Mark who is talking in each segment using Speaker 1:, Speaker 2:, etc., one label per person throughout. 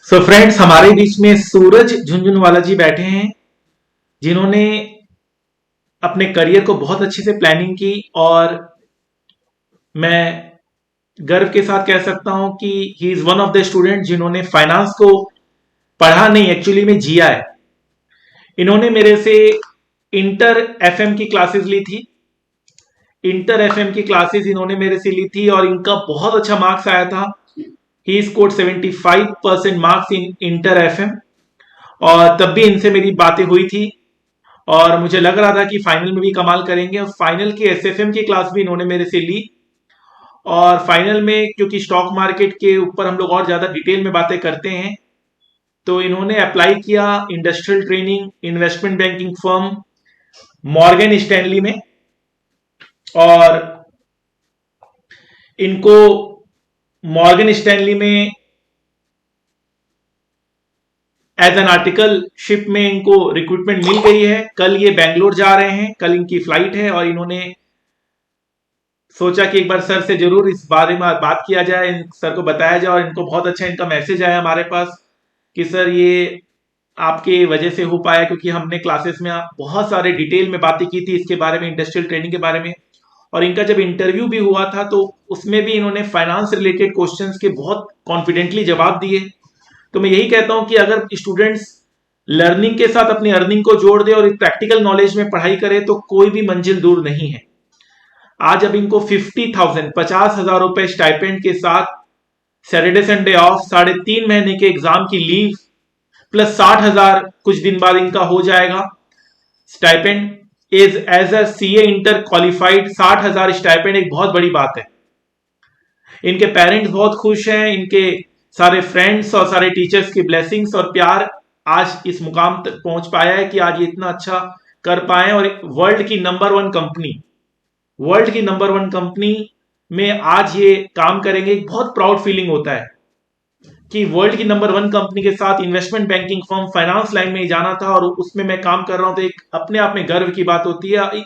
Speaker 1: So friends, हमारे बीच में सूरज झुंझुनवाला जी बैठे हैं, जिन्होंने अपने करियर को बहुत अच्छे से प्लानिंग की। और मैं गर्व के साथ कह सकता हूं कि he is one of the student जिन्होंने फाइनेंस को पढ़ा नहीं, एक्चुअली में जिया है। इन्होंने मेरे से इंटर एफएम की क्लासेस ली थी। इंटर एफएम की क्लासेस इन्होंने मेरे से ली थी और इनका बहुत अच्छा मार्क्स आया था। He scored 75% marks in inter FM. और तब भी इनसे मेरी बातें हुई थी और मुझे लग रहा था कि फाइनल में भी कमाल करेंगे। और फाइनल की एसएफएम की क्लास भी इन्होंने मेरे से ली। और फाइनल में क्योंकि स्टॉक मार्केट के ऊपर हम लोग और ज्यादा डिटेल में बातें करते हैं, तो इन्होंने अप्लाई किया industrial training investment banking firm Morgan Stanley में। और इनको मॉर्गन स्टैनली में एज एन आर्टिकल शिप में इनको रिक्रूटमेंट मिल गई है। कल ये बेंगलोर जा रहे हैं, कल इनकी फ्लाइट है और इन्होंने सोचा कि एक बार सर से जरूर इस बारे में बात किया जाए, सर को बताया जाए। और इनको बहुत अच्छा इनका मैसेज आया हमारे पास कि सर ये आपके वजह से हो पाया, क्योंकि हमने क्लासेस में बहुत सारे डिटेल में बातें की थी इसके बारे में, इंडस्ट्रियल ट्रेनिंग के बारे में। और इनका जब इंटरव्यू भी हुआ था तो उसमें भी इन्होंने फाइनेंस रिलेटेड क्वेश्चंस के बहुत कॉन्फिडेंटली जवाब दिए। तो मैं यही कहता हूं कि अगर स्टूडेंट्स लर्निंग के साथ अपनी अर्निंग को जोड़ दे और प्रैक्टिकल नॉलेज में पढ़ाई करे तो कोई भी मंजिल दूर नहीं है। आज अब इनको 50,000 रुपए स्टाइपेंड के साथ सैटरडे संडे ऑफ, 3.5 महीने के एग्जाम की लीव प्लस 60,000 कुछ दिन बाद इनका हो जाएगा stipend is as a CA inter qualified. 60,000 stipend एक बहुत बड़ी बात है। इनके पेरेंट्स बहुत खुश हैं, इनके सारे फ्रेंड्स और सारे टीचर्स की ब्लेसिंग्स और प्यार आज इस मुकाम तक पहुंच पाया है कि आज ये इतना अच्छा कर पाए। और वर्ल्ड की नंबर 1 कंपनी, वर्ल्ड की नंबर 1 कंपनी में आज ये काम करेंगे। एक बहुत प्राउड फीलिंग होता है कि वर्ल्ड की नंबर 1 कंपनी के साथ investment banking firm finance line में जाना था और उसमें मैं काम कर रहा हूं, तो एक अपने आप में गर्व की बात होती है।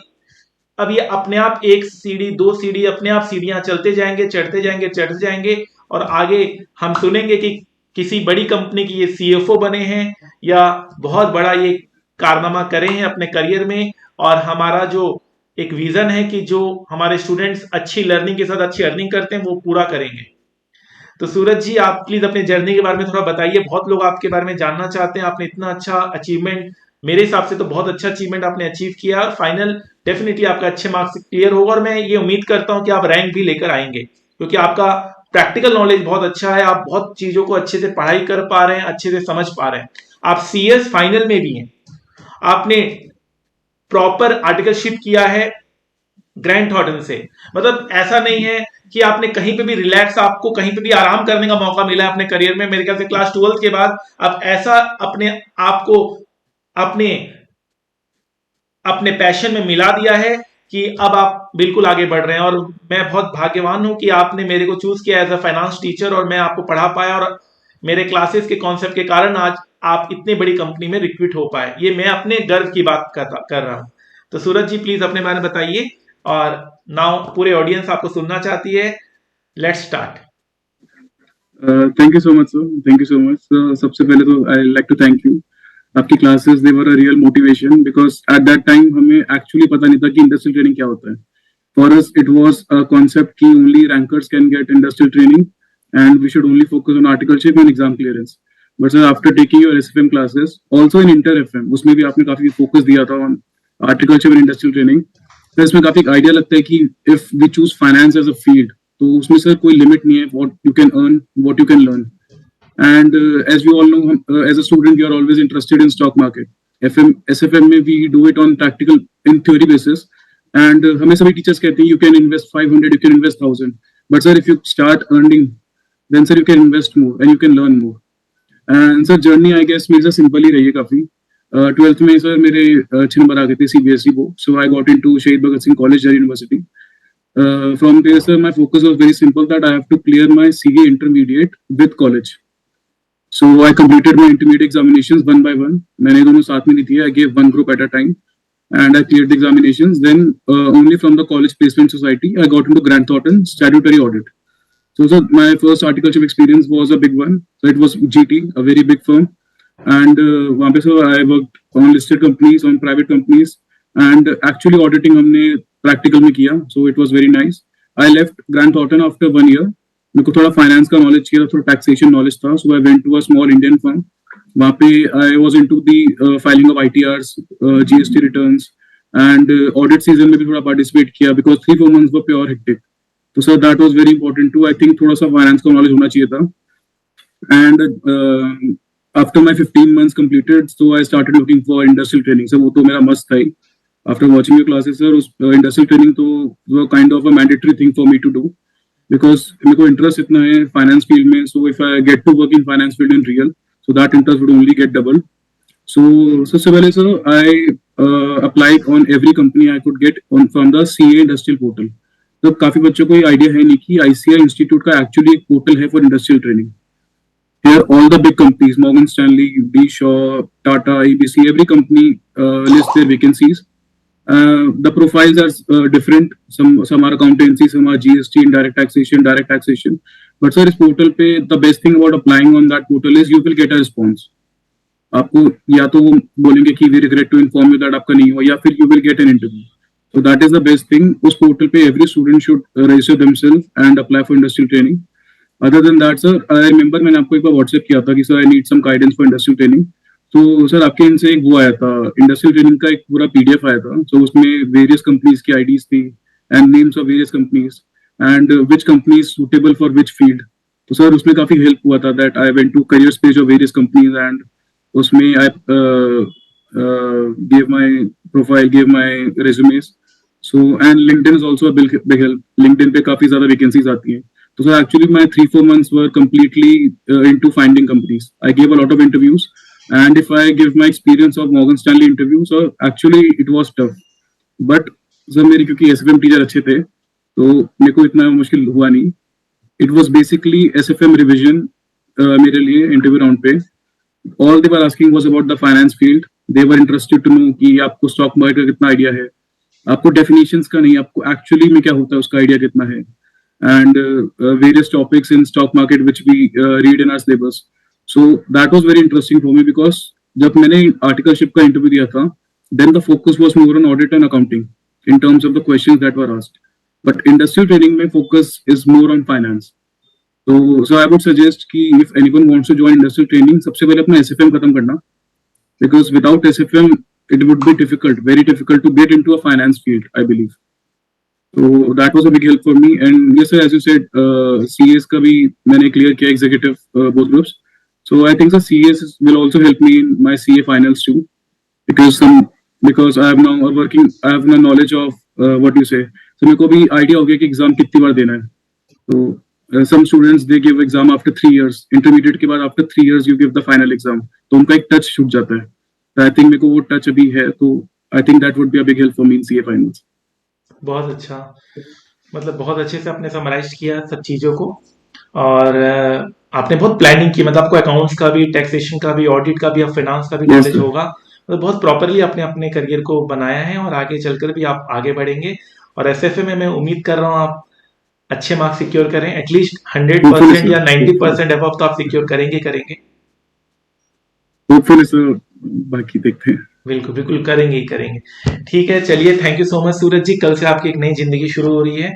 Speaker 1: अब ये अपने आप एक सीढ़ी, 2 सीढ़ी, अपने आप सीढ़ियां चलते जाएंगे, चढ़ते जाएंगे, चढ़ते जाएंगे। और आगे हम सुनेंगे कि किसी बड़ी कंपनी की ये सीएफओ बने हैं या बहुत बड़ा ये कारनामा करे हैं अपने करियर में। और हमारा जो एक विजन है कि जो हमारे स्टूडेंट्स अच्छी लर्निंग के साथ अच्छी अर्निंग करते हैं वो पूरा करेंगे। तो सूरज जी, आप प्लीज अपने जर्नी के बारे में थोड़ा बताइए। बहुत लोग आपके बारे में जानना चाहते हैं। आपने इतना अच्छा अचीवमेंट, मेरे हिसाब से तो बहुत अच्छा अचीवमेंट आपने अचीव किया। और फाइनल डेफिनेटली आपका अच्छे मार्क्स से क्लियर होगा और मैं ये उम्मीद करता हूं कि आप रैंक भी लेकर आएंगे, क्योंकि आपका प्रैक्टिकल नॉलेज बहुत अच्छा है। आप बहुत चीजों को अच्छे से पढ़ाई कर पा रहे हैं, अच्छे से समझ पा रहे हैं। आप सीएस फाइनल में भी हैं। आपने प्रॉपर आर्टिकलशिप किया है ग्रैंड थॉर्टन से। मतलब ऐसा नहीं है कि आपने कहीं पे भी रिलैक्स, आपको कहीं पे भी आराम करने का मौका मिला है अपने करियर में। मेरे ख्याल से क्लास 12 के बाद आप ऐसा अपने आप को अपने अपने पैशन में मिला दिया है कि अब आप बिल्कुल आगे बढ़ रहे हैं। और मैं बहुत भाग्यवान हूं कि आपने मेरे को चूज किया एज अ फाइनेंस टीचर और मैं आपको पढ़ा पाया। और मेरे क्लासेस के कॉन्सेप्ट के कारण आज आप इतनी बड़ी कंपनी में रिक्रूट हो पाए। ये मैं अपने गर्व की बात कर रहा हूं। तो सूरज जी, प्लीज अपने बारे में बताइए। और नाउ पूरे ऑडियंस आपको सुनना चाहती है। Let's start.
Speaker 2: Thank you so much sir, thank you so much. सबसे पहले तो I like to thank you. आपकी classes they were a real motivation because at that time हमें एक्चुअली पता नहीं था कि इंडस्ट्रियल ट्रेनिंग क्या होता है। For us it was a concept कि only rankers can get industrial training and we should only focus on articleship and exam clearance. But sir after taking your SFM classes also in inter FM, उसमें भी आपने काफी फोकस दिया था on articleship and industrial training. तो इसमें काफी आइडिया लगता है कि if we choose finance as a field तो उसमें सर कोई लिमिट नहीं है what you can earn, what you can learn. And as we all know, as a student, you are always interested in stock market. SFM में we do it on practical, in theory basis. And हमें सभी teachers कहते हैं you can invest 500, you can invest 1,000. But sir, if you start earning, then sir you can invest more and you can learn more. And sir journey I guess मेरी simple ही रही है काफी। 12th में sir मेरे अच्छे number आ गए थे CBSE को, so I got into Shahid Bhagat Singh College, Delhi University. From there sir my focus was very simple that I have to clear my CA intermediate with college. So I completed my intermediate examinations one by one. मैंने दोनों साथ में ली थी. I gave one group at a time, and I cleared the examinations. Then only from the college placement society I got into Grant Thornton statutory audit. So, sir, my first articleship experience was a big one. So it was GT, a very big firm, and वहाँ पे sir I worked on listed companies, on private companies, and actually auditing हमने practical में किया. So it was very nice. I left Grant Thornton after 1 year. मेरे को थोड़ा finance का knowledge चाहिए था, थोड़ा टैक्सेशन नॉलेज था. So I went to a small Indian firm. वहाँ पे I was into the filing of ITRs, GST returns, and audit season में भी थोड़ा participate किया because 3-4 months were pure hectic. तो sir that was very important too. I think थोड़ा सा finance का नॉलेज होना चाहिए था. And after my 15 months completed, so I started looking for industrial training. Sir वो तो मेरा मस्ट था ही. After watching your classes sir, उस इंडस्ट्रियल ट्रेनिंग तो वो kind of a mandatory thing for me to do, because मेरे को इंटरेस्ट इतना है फाइनेंस फील्ड में. So if I get to work in finance field in real, so that interest would only get double. So सबसे पहले sir I applied on every company I could get on from the CA industrial portal. तो काफी बच्चों को ये idea है नहीं कि ICI इंस्टीट्यूट का एक्चुअली एक पोर्टल है for industrial training. Here all the big companies, Morgan Stanley, D. Shaw, Tata, ABC, every company lists their vacancies. The profiles are different. Some are accountancy, some are GST, indirect taxation, direct taxation. But sir, इस portal पे the best thing about applying on that portal is you will get a response. आपको या तो वो बोलेंगे कि we regret to inform you that आपका नहीं हुआ, या फिर you will get an interview. So that is the best thing. उस पोर्टल पे every student should register themselves and apply for industrial training. Other than that, sir, I remember मैंने आपको एक बार WhatsApp किया था कि sir I need some guidance for industrial training. तो sir आपके इनसे एक वो आया था, इंडस्ट्रियल ट्रेनिंग का एक पूरा PDF आया था. सो उसमें वेरियस कंपनीज की IDs थी and names of various companies and which companies suitable for which field. तो सर उसमें काफी हेल्प हुआ था. That I went to career page of various companies and उसमें I give my profile, give my resumes. So and LinkedIn is also a big help. LinkedIn पे काफी ज्यादा vacancies आती हैं. तो sir actually my 3-4 months were completely into finding companies. I give a lot of interviews. And if I give my experience of Morgan Stanley interview, so actually it was tough. But sir मेरे क्योंकि SFM teacher अच्छे थे, तो मेरे को इतना मुश्किल हुआ नहीं. It was basically SFM revision मेरे लिए इंटरव्यू राउंड पे. All they were asking was about the finance field. They were interested to know कि आपको स्टॉक मार्केट का कितना आइडिया है. आपको डेफिनेशंस का नहीं, आपको एक्चुअली में क्या होता है उसका आइडिया कितना है. And various topics in stock market which we read in our syllabus. So that was very interesting for me because जब मैंने आर्टिकलशिप का इंटरव्यू दिया था, then the focus was more on audit and accounting in terms of the questions that were asked. But industrial training में focus is more on finance. So I would suggest कि if anyone wants to join industrial training, सबसे पहले अपना SFM खत्म करना, because without SFM it would be difficult, very difficult to get into a finance field, I believe. So that was a big help for me. And yes sir, as you said, CAs का भी मैंने clear किया executive both groups. So I think the CAs will also help me in my CA finals too, because I have now I have the knowledge of what you say. So मेरे को भी idea हो गया कि exam कितनी बार देना है. So some students they give exam after 3 years. Intermediate के बाद after 3 years you give the final exam. तो उनका एक touch छूट जाता है. So I think मेरे को वो touch अभी है, तो I think that would be a big help for me in CA finals.
Speaker 1: बहुत अच्छा, मतलब बहुत अच्छे से आपने समराइज किया सब चीजों को. और आपने बहुत प्लानिंग की, मतलब आपको अकाउंट्स का भी, टैक्सेशन का भी, ऑडिट का भी, फाइनेंस का भी नॉलेज होगा. मतलब बहुत प्रॉपरली आपने अपने करियर को बनाया है और आगे चलकर भी आप आगे बढ़ेंगे. और एसएफए में मैं उम्मीद कर रहा हूँ आप अच्छे मार्क्स सिक्योर करें. एटलीस्ट 100% या 90% अबव तो आप सिक्योर करेंगे.
Speaker 2: होपफुली सर, बाकी देखते हैं.
Speaker 1: बिल्कुल बिल्कुल करेंगे. ठीक है, चलिए, थैंक यू सो मच सूरज जी. कल से आपकी एक नई जिंदगी शुरू हो रही है.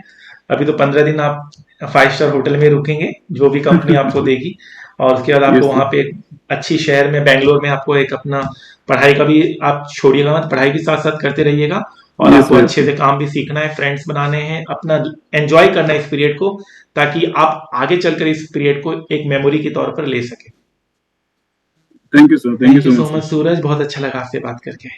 Speaker 1: अभी तो 15 दिन आप 5 स्टार होटल में रुकेंगे, जो भी कंपनी आपको देगी. और उसके बाद आपको वहां पे अच्छी शहर में, बैंगलोर में आपको एक अपना पढ़ाई का भी आप छोड़िएगा मत, पढ़ाई भी साथ साथ करते रहिएगा. और आपको अच्छे से काम भी सीखना है, फ्रेंड्स बनाने हैं, अपना एंजॉय करना है इस पीरियड को, ताकि आप आगे चलकर इस पीरियड को एक मेमोरी के तौर पर ले सके.
Speaker 2: Thank you sir. Thank you so much
Speaker 1: Suraj. बहुत अच्छा लगा आपसे बात करके.